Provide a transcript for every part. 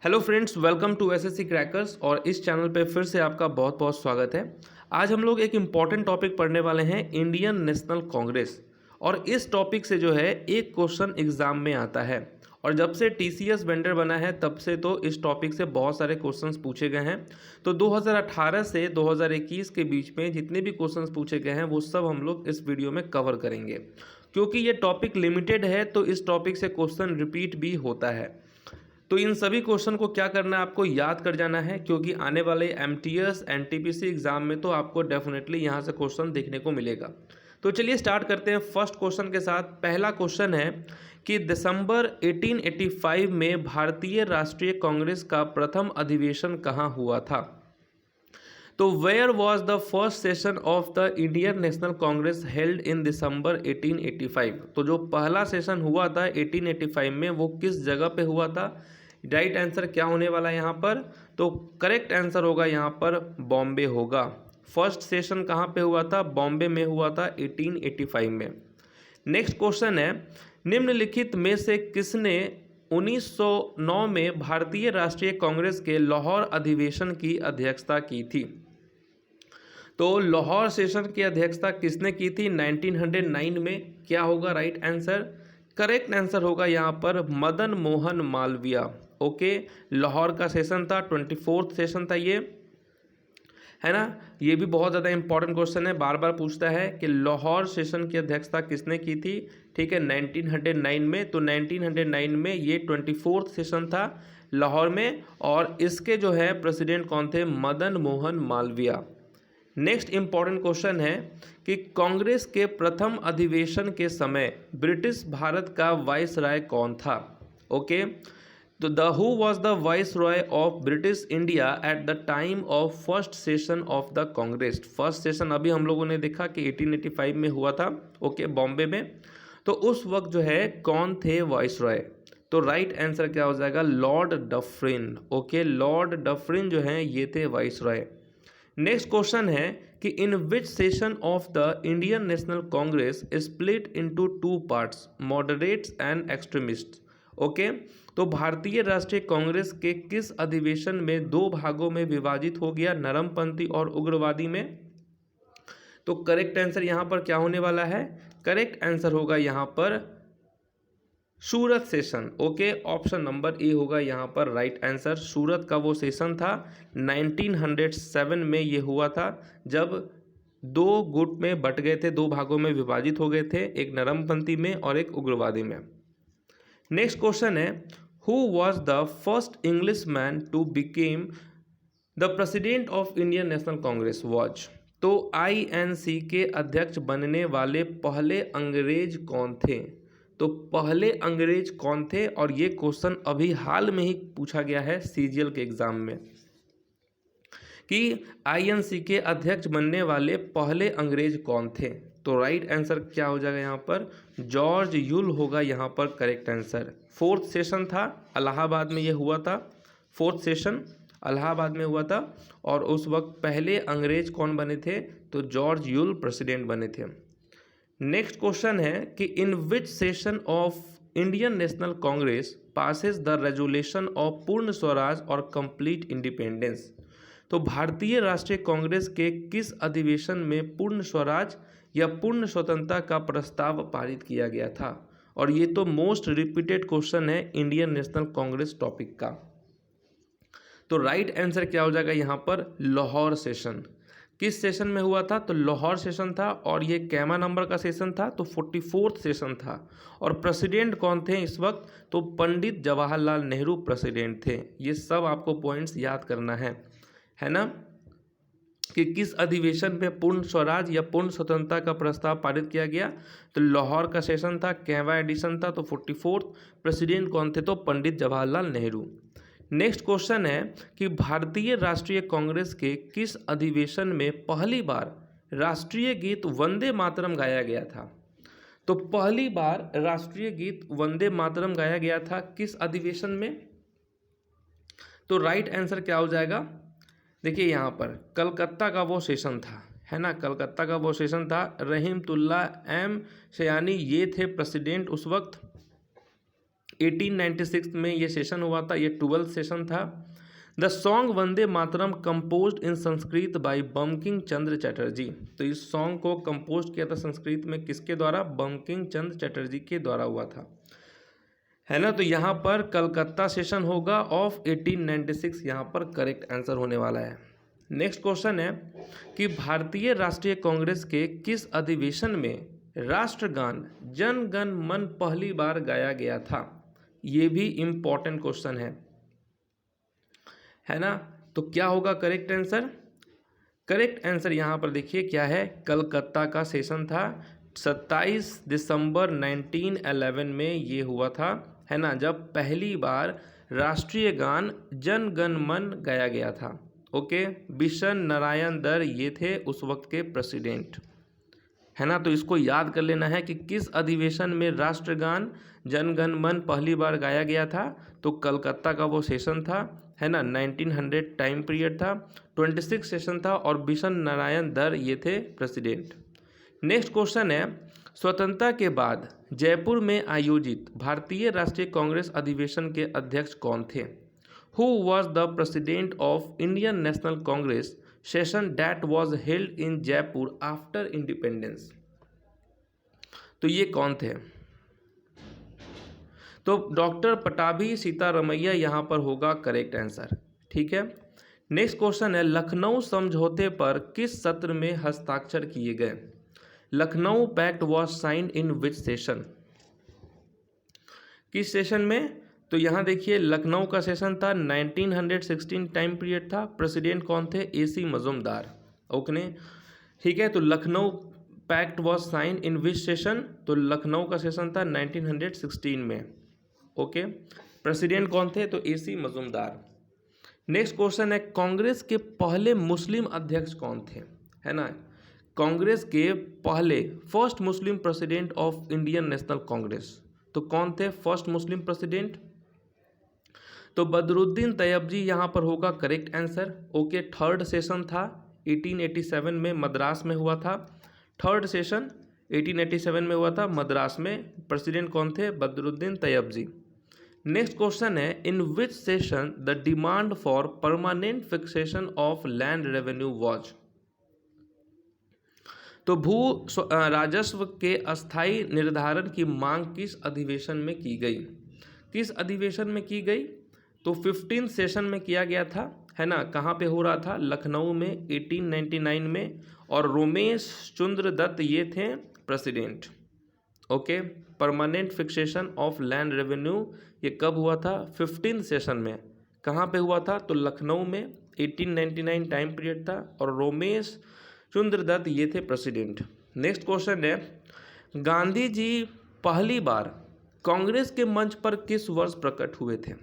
Hello friends, welcome to SSC crackers. और इस channel पे फिर से आपका बहुत बहुत स्वागत है। आज हम लोग एक इम्पॉर्टेंट टॉपिक पढ़ने वाले हैं, इंडियन नेशनल कांग्रेस। और इस टॉपिक से जो है एक क्वेश्चन एग्जाम में आता है। और जब से टीसीएस वेंडर बना है तब से तो इस टॉपिक से बहुत सारे क्वेश्चंस पूछे गए हैं। तो 2018 से 2021 के बीच में जितने भी क्वेश्चंस पूछे गए हैं वो सब हम लोग इस वीडियो में कवर करेंगे। क्योंकि ये टॉपिक लिमिटेड है तो इस टॉपिक से क्वेश्चन रिपीट भी होता है। तो इन सभी क्वेश्चन को क्या करना है, आपको याद कर जाना है, क्योंकि आने वाले एमटीएस एनटीपीसी एग्जाम में तो आपको डेफिनेटली यहाँ से क्वेश्चन देखने को मिलेगा। तो चलिए स्टार्ट करते हैं फर्स्ट क्वेश्चन के साथ। पहला क्वेश्चन है कि दिसंबर 1885 में भारतीय राष्ट्रीय कांग्रेस का प्रथम अधिवेशन कहाँ हुआ था। तो where was the first session of the Indian National Congress held in December 1885। तो जो पहला सेशन हुआ था 1885 में वो किस जगह पे हुआ था। राइट आंसर क्या होने वाला है यहाँ पर, तो करेक्ट आंसर होगा यहाँ पर बॉम्बे होगा। फर्स्ट सेशन कहाँ पे हुआ था, बॉम्बे में हुआ था 1885 में। नेक्स्ट क्वेश्चन है, निम्नलिखित में से किसने 1909 में भारतीय राष्ट्रीय कांग्रेस के लाहौर अधिवेशन की अध्यक्षता की थी। तो लाहौर सेशन की अध्यक्षता किसने की थी 1909 में, क्या होगा राइट आंसर। करेक्ट आंसर होगा यहाँ पर मदन मोहन मालवीय। ओके, लाहौर का सेशन था, 24th सेशन था ये, है ना। ये भी बहुत ज़्यादा इंपॉर्टेंट क्वेश्चन है, बार बार पूछता है कि लाहौर सेशन की अध्यक्षता किसने की थी। ठीक है, 1909 में। तो 1909 में ये 24th सेशन था लाहौर में, और इसके जो है प्रेसिडेंट कौन थे, Madan Mohan Malviya. Next important question है कि कांग्रेस के प्रथम अधिवेशन के समय ब्रिटिश भारत का वाइसराय कौन था। ओके, तो the who was the viceroy of British India at the time of first session of the Congress. First session अभी हम लोगों ने देखा कि 1885 में हुआ था, ओके, बॉम्बे में। तो उस वक्त जो है कौन थे वाइसरॉय, तो राइट आंसर क्या हो जाएगा, Lord Dufferin. Okay, Lord Dufferin जो है ये थे वाइसरॉय। नेक्स्ट क्वेश्चन है कि in which session of the Indian National Congress split into two parts, moderates and extremists. Okay, तो भारतीय राष्ट्रीय कांग्रेस के किस अधिवेशन में दो भागों में विभाजित हो गया, नरमपंथी और उग्रवादी में। तो करेक्ट आंसर यहाँ पर क्या होने वाला है, करेक्ट आंसर होगा यहाँ पर Surat session. Okay, option number A होगा यहाँ पर राइट आंसर। सूरत का वो सेशन था 1907 में ये हुआ था, जब दो गुट में बट गए थे, दो भागों में विभाजित हो गए थे, एक नरमपंथी में और एक उग्रवादी में। नेक्स्ट क्वेश्चन है, who was the first English man to become the president of Indian National Congress was. तो आईएनसी के अध्यक्ष बनने वाले पहले अंग्रेज कौन थे। तो पहले अंग्रेज कौन थे, और ये क्वेश्चन अभी हाल में ही पूछा गया है सीजीएल के एग्जाम में कि आईएनसी के अध्यक्ष बनने वाले पहले अंग्रेज कौन थे। तो राइट आंसर क्या हो जाएगा यहाँ पर, जॉर्ज यूल होगा यहाँ पर करेक्ट आंसर। फोर्थ सेशन था, इलाहाबाद में ये हुआ था, फोर्थ सेशन इलाहाबाद में हुआ था, और उस वक्त पहले अंग्रेज कौन बने थे, तो जॉर्ज यूल प्रेसिडेंट बने थे। नेक्स्ट क्वेश्चन है कि in which session of Indian National Congress passes the resolution of Purna Swaraj और कंप्लीट इंडिपेंडेंस। तो भारतीय राष्ट्रीय कांग्रेस के किस अधिवेशन में पूर्ण स्वराज या पूर्ण स्वतंत्रता का प्रस्ताव पारित किया गया था। और ये तो मोस्ट रिपीटेड क्वेश्चन है इंडियन नेशनल कांग्रेस टॉपिक का। तो राइट आंसर क्या हो जाएगा यहाँ पर, लाहौर सेशन। किस सेशन में हुआ था, तो लाहौर सेशन था, और ये कैमा नंबर का सेशन था, तो 44th सेशन था। और प्रेसिडेंट कौन थे इस वक्त, तो पंडित जवाहरलाल नेहरू प्रेसिडेंट थे। ये सब आपको पॉइंट्स याद करना है ना, कि किस अधिवेशन में पूर्ण स्वराज या पूर्ण स्वतंत्रता का प्रस्ताव पारित किया गया। तो लाहौर का सेशन था, कैवा एडिशन था, तो 44th। प्रेसिडेंट कौन थे, तो पंडित जवाहरलाल नेहरू। नेक्स्ट क्वेश्चन है कि भारतीय राष्ट्रीय कांग्रेस के किस अधिवेशन में पहली बार राष्ट्रीय गीत वंदे मातरम गाया गया था। तो पहली बार राष्ट्रीय गीत वंदे मातरम गाया गया था किस अधिवेशन में। तो राइट आंसर क्या हो जाएगा, देखिए यहाँ पर कलकत्ता का वो सेशन था, है ना, कलकत्ता का वो सेशन था। रहीमतुल्ला एम सयानी ये थे प्रेसिडेंट उस वक्त, 1896 में ये सेशन हुआ था, ये 12th सेशन था। The song Vande Mataram composed in Sanskrit by Bankim Chandra Chatterjee. तो इस सॉन्ग को कंपोज किया था संस्कृत में किसके द्वारा? बंकिम चंद्र चटर्जी के द्वारा हुआ था, है ना। तो यहाँ पर कलकत्ता सेशन होगा ऑफ 1896, यहाँ पर करेक्ट आंसर होने वाला है। नेक्स्ट क्वेश्चन है कि भारतीय राष्ट्रीय कांग्रेस के किस अधिवेशन में राष्ट्रगान जन गण मन पहली बार गाया गया था? ये भी इम्पॉर्टेंट क्वेश्चन है ना। तो क्या होगा करेक्ट आंसर? करेक्ट आंसर यहाँ पर देखिए क्या है, कलकत्ता का सेशन था, 27 दिसंबर 1911 में ये हुआ था, है ना, जब पहली बार राष्ट्रीय गान जन गण मन गाया गया था। ओके, बिशन नारायण दर ये थे उस वक्त के प्रेसिडेंट, है ना। तो इसको याद कर लेना है कि किस अधिवेशन में राष्ट्रगान जन गण मन पहली बार गाया गया था। तो कलकत्ता का वो सेशन था, है ना, 1900 टाइम पीरियड था, 26 सेशन था और बिशन नारायण दर ये थे प्रेसिडेंट। नेक्स्ट क्वेश्चन है, स्वतंत्रता के बाद जयपुर में आयोजित भारतीय राष्ट्रीय कांग्रेस अधिवेशन के अध्यक्ष कौन थे? Who was the president of Indian National Congress session that was held in Jaipur after independence? तो ये कौन थे? तो डॉक्टर पटाभी सीतारमैया यहाँ पर होगा करेक्ट आंसर, ठीक है। नेक्स्ट क्वेश्चन है, लखनऊ समझौते पर किस सत्र में हस्ताक्षर किए गए? Lucknow pact was signed in which session? किस सेशन में? तो यहाँ देखिए लखनऊ का सेशन था 1916 टाइम पीरियड था, प्रेसिडेंट कौन थे? AC मजुमदार। ओके, ठीक है। तो Lucknow pact was signed in which session? तो लखनऊ का सेशन था 1916 में। ओके, प्रेसिडेंट कौन थे? तो AC मजुमदार। नेक्स्ट क्वेश्चन है, कांग्रेस के पहले मुस्लिम अध्यक्ष कौन थे? है ना, कांग्रेस के पहले first Muslim president of Indian National Congress, तो कौन थे फर्स्ट मुस्लिम प्रेसिडेंट? तो बदरुद्दीन तैयबजी यहाँ पर होगा correct answer. Okay, third session था 1887 में मद्रास में हुआ था, थर्ड सेशन 1887 में हुआ था मद्रास में, प्रेसिडेंट कौन थे? बदरुद्दीन तैयबजी। नेक्स्ट क्वेश्चन है, in which session the demand for permanent fixation of land revenue was? तो भू राजस्व के अस्थायी निर्धारण की मांग किस अधिवेशन में की गई? किस अधिवेशन में की गई? तो 15 सेशन में किया गया था, है ना। कहाँ पे हो रहा था? लखनऊ में 1899 में, और रोमेश चंद्र दत्त ये थे president. Okay, permanent fixation of land revenue ये कब हुआ था? 15 सेशन में। कहाँ पे हुआ था? तो लखनऊ में 1899 टाइम पीरियड था और रोमेश चंद्र दत्त ये थे प्रेसिडेंट। नेक्स्ट क्वेश्चन है, गांधी जी पहली बार कांग्रेस के मंच पर किस वर्ष प्रकट हुए थे?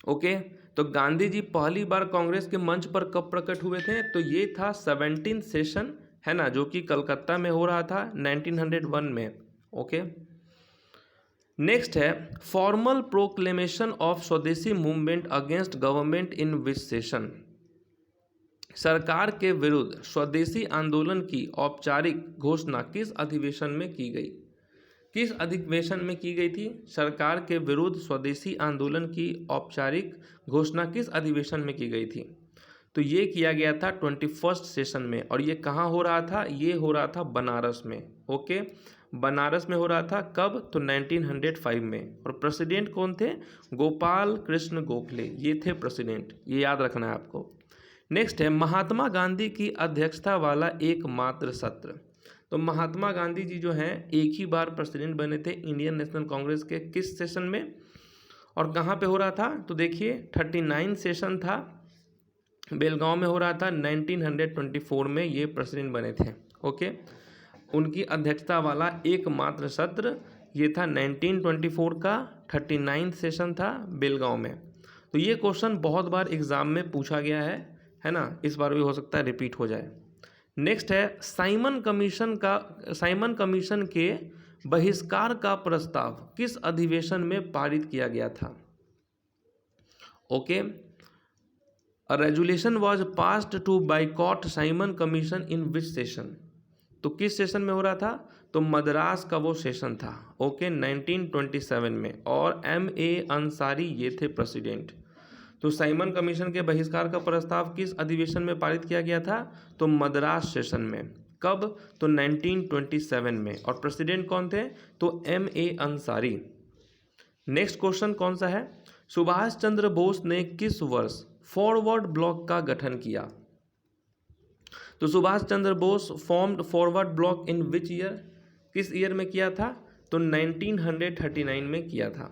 ओके, तो गांधी जी पहली बार कांग्रेस के मंच पर कब प्रकट हुए थे? तो ये था 17 सेशन, है ना, जो कि कलकत्ता में हो रहा था 1901 में। ओके, नेक्स्ट है, फॉर्मल प्रोक्लेमेशन ऑफ स्वदेशी movement against government in which session? सरकार के विरुद्ध स्वदेशी आंदोलन की औपचारिक घोषणा किस अधिवेशन में की गई? किस अधिवेशन में की गई थी? सरकार के विरुद्ध स्वदेशी आंदोलन की औपचारिक घोषणा किस अधिवेशन में की गई थी? तो ये किया गया था 21st सेशन में, और ये कहाँ हो रहा था? ये हो रहा था बनारस में। ओके, बनारस में हो रहा था कब? तो 1905 में, और प्रेसिडेंट कौन थे? गोपाल कृष्ण गोखले ये थे प्रेसिडेंट, ये याद रखना है आपको। नेक्स्ट है, महात्मा गांधी की अध्यक्षता वाला एकमात्र सत्र। तो महात्मा गांधी जी जो हैं एक ही बार प्रेसिडेंट बने थे इंडियन नेशनल कांग्रेस के, किस सेशन में और कहाँ पे हो रहा था? तो देखिए 39 सेशन था, बेलगांव में हो रहा था, 1924 में ये प्रेसिडेंट बने थे। ओके, उनकी अध्यक्षता वाला एकमात्र सत्र ये था 1924 का, 39 सेशन था बेलगांव में। तो ये क्वेश्चन बहुत बार एग्जाम में पूछा गया है ना, इस बार भी हो सकता है रिपीट हो जाए। नेक्स्ट है, साइमन कमीशन के बहिष्कार का प्रस्ताव किस अधिवेशन में पारित किया गया था? Okay, a resolution was passed to boycott Simon Commission in which session? तो किस सेशन में हो रहा था? तो मद्रास का वो सेशन था, ओके, 1927 में, और M.A. अंसारी ये थे प्रेसिडेंट। तो साइमन कमीशन के बहिष्कार का प्रस्ताव किस अधिवेशन में पारित किया गया था? तो मद्रास सेशन में। कब? तो 1927 में। और प्रेसिडेंट कौन थे? तो M.A. अंसारी। नेक्स्ट क्वेश्चन कौन सा है? सुभाष चंद्र बोस ने किस वर्ष फॉरवर्ड ब्लॉक का गठन किया? तो Subhas Chandra Bose formed forward bloc in which year? किस ईयर में किया था? तो 1939 में किया था।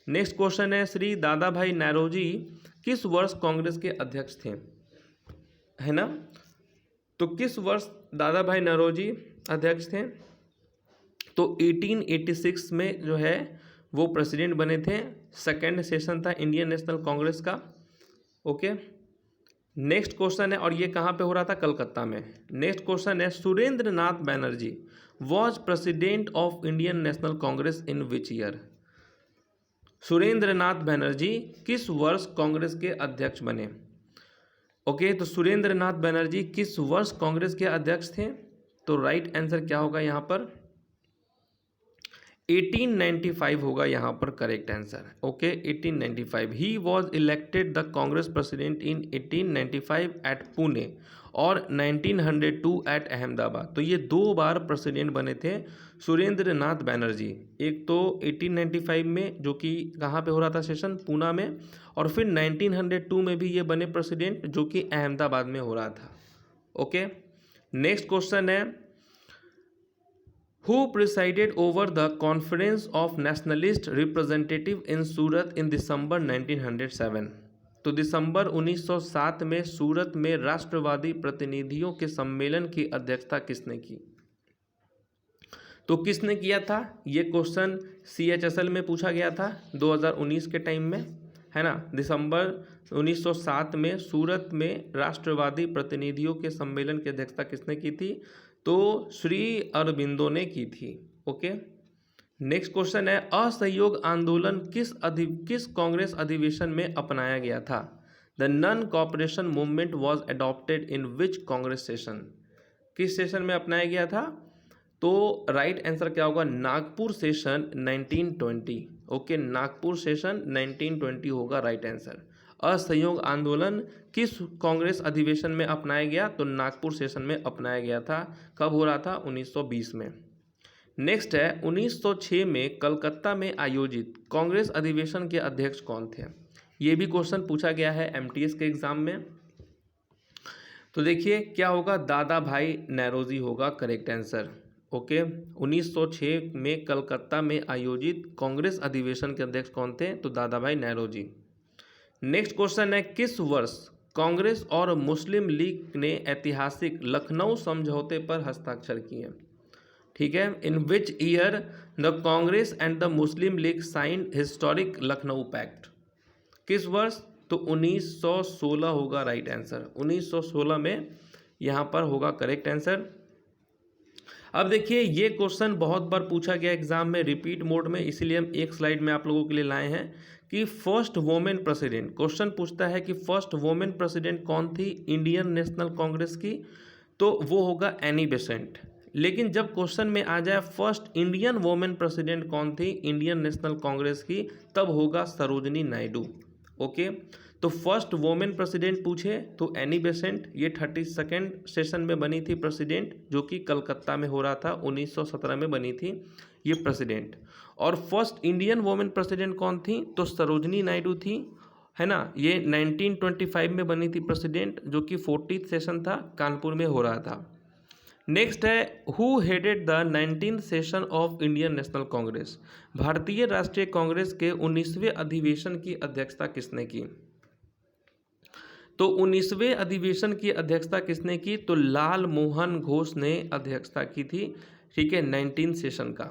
नेक्स्ट क्वेश्चन है, श्री दादा भाई नौरोजी किस वर्ष कांग्रेस के अध्यक्ष थे? है ना? तो किस वर्ष दादा भाई नौरोजी अध्यक्ष थे? तो 1886 में जो है वो प्रेसिडेंट बने थे। सेकेंड सेशन था इंडियन नेशनल कांग्रेस का, ओके। नेक्स्ट क्वेश्चन है, और ये कहाँ पे हो रहा था? कलकत्ता में। नेक्स्ट क्वेश्चन है, Surendra Nath Banerjee was president of Indian National Congress in which year? Surendra Nath Banerjee किस वर्ष कांग्रेस के अध्यक्ष बने? ओके, तो सुरेंद्र नाथ बैनर्जी किस वर्ष कांग्रेस के अध्यक्ष थे? तो राइट आंसर क्या होगा यहाँ पर? 1895 होगा यहाँ पर correct answer, okay, 1895। He was elected the Congress president in 1895 at Pune और 1902 एट अहमदाबाद। तो ये 2 बार प्रेसिडेंट बने थे सुरेंद्र नाथ बैनर्जी। एक तो 1895 में, जो कि कहाँ पे हो रहा था सेशन? पूना में। और फिर 1902 में भी ये बने प्रेसिडेंट, जो कि अहमदाबाद में हो रहा था, ओके। नेक्स्ट क्वेश्चन है, Who presided over the Conference of Nationalist Representative in Surat in December 1907? तो दिसंबर 1907 में सूरत में राष्ट्रवादी प्रतिनिधियों के सम्मेलन की अध्यक्षता किसने की? तो किसने किया था? ये क्वेश्चन CHSL में पूछा गया था 2019 के टाइम में, है ना। दिसंबर 1907 में सूरत में राष्ट्रवादी प्रतिनिधियों के सम्मेलन की अध्यक्षता किसने की थी? तो श्री अरबिंदो ने की थी, ओके। नेक्स्ट क्वेश्चन है, असहयोग आंदोलन किस कांग्रेस अधिवेशन में अपनाया गया था? The non cooperation movement was adopted in which Congress session? किस सेशन में अपनाया गया था? तो राइट आंसर क्या होगा? Nagpur session 1920, okay, Nagpur session 1920 होगा राइट आंसर। असहयोग आंदोलन किस कांग्रेस अधिवेशन में अपनाया गया? तो नागपुर सेशन में अपनाया गया था। कब हो रहा था? 1920 में। नेक्स्ट है, 1906 में कलकत्ता में आयोजित कांग्रेस अधिवेशन के अध्यक्ष कौन थे? ये भी क्वेश्चन पूछा गया है MTS के एग्जाम में। तो देखिए क्या होगा? दादा भाई नौरोजी होगा करेक्ट आंसर, ओके। 1906 में कलकत्ता में आयोजित कांग्रेस अधिवेशन के अध्यक्ष कौन थे? तो दादा भाई नौरोजी। नेक्स्ट क्वेश्चन है, किस वर्ष कांग्रेस और मुस्लिम लीग ने ऐतिहासिक लखनऊ समझौते पर हस्ताक्षर किए? ठीक है, in which year the Congress and the Muslim League sign historic Lucknow pact? किस वर्ष? तो 1916 होगा राइट आंसर। 1916 में यहाँ पर होगा करेक्ट आंसर। अब देखिए ये क्वेश्चन बहुत बार पूछा गया एग्जाम में रिपीट मोड में, इसीलिए हम एक स्लाइड में आप लोगों के लिए लाए हैं कि फर्स्ट वोमेन प्रेसिडेंट, क्वेश्चन पूछता है कि फर्स्ट वोमेन प्रेसिडेंट कौन थी इंडियन नेशनल कांग्रेस की? तो वो होगा एनी बेसेंट। लेकिन जब क्वेश्चन में आ जाए फर्स्ट इंडियन वोमेन प्रेसिडेंट कौन थी इंडियन नेशनल कांग्रेस की, तब होगा सरोजनी नायडू, ओके। तो फर्स्ट वोमेन प्रेसिडेंट पूछे तो एनी बेसेंट, ये 32nd सेशन में बनी थी प्रेसिडेंट, जो कि कलकत्ता में हो रहा था, 1917 में बनी थी ये प्रेसिडेंट। और फर्स्ट इंडियन वोमेन प्रेसिडेंट कौन थी? तो सरोजनी नायडू थी, है ना। ये 1925 में बनी थी प्रेसिडेंट, जो कि 40th सेशन था, कानपुर में हो रहा था। नेक्स्ट है, who headed the 19th session of Indian National Congress? भारतीय राष्ट्रीय कांग्रेस के 19वें अधिवेशन की अध्यक्षता किसने की? तो 19वें अधिवेशन की अध्यक्षता किसने की? तो लाल मोहन घोष ने अध्यक्षता की थी, ठीक है, 19 सेशन का,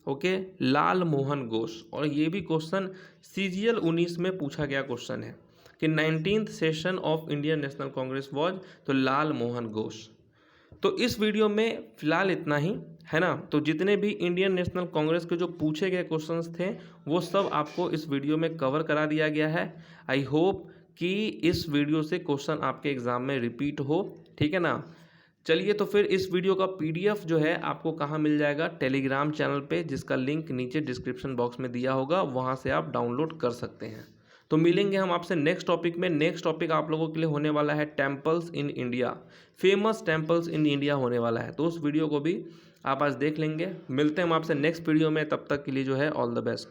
ओके, लाल मोहन घोष। और ये भी क्वेश्चन CGL 19 में पूछा गया क्वेश्चन है कि 19th session of Indian National Congress was, तो लाल मोहन घोष। तो इस वीडियो में फिलहाल इतना ही, है ना। तो जितने भी इंडियन नेशनल कांग्रेस के जो पूछे गए क्वेश्चंस थे वो सब आपको इस वीडियो में कवर करा दिया गया है। आई होप कि इस वीडियो से क्वेश्चन आपके एग्जाम में रिपीट हो, ठीक है ना। चलिए तो फिर इस वीडियो का पीडीएफ जो है आपको कहाँ मिल जाएगा, टेलीग्राम चैनल पे, जिसका लिंक नीचे डिस्क्रिप्शन बॉक्स में दिया होगा, वहाँ से आप डाउनलोड कर सकते हैं। तो मिलेंगे हम आपसे नेक्स्ट टॉपिक में। नेक्स्ट टॉपिक आप लोगों के लिए होने वाला है temples in India, famous temples in India होने वाला है। तो उस वीडियो को भी आप आज देख लेंगे। मिलते हैं हम आपसे नेक्स्ट वीडियो में, तब तक के लिए जो है ऑल द बेस्ट।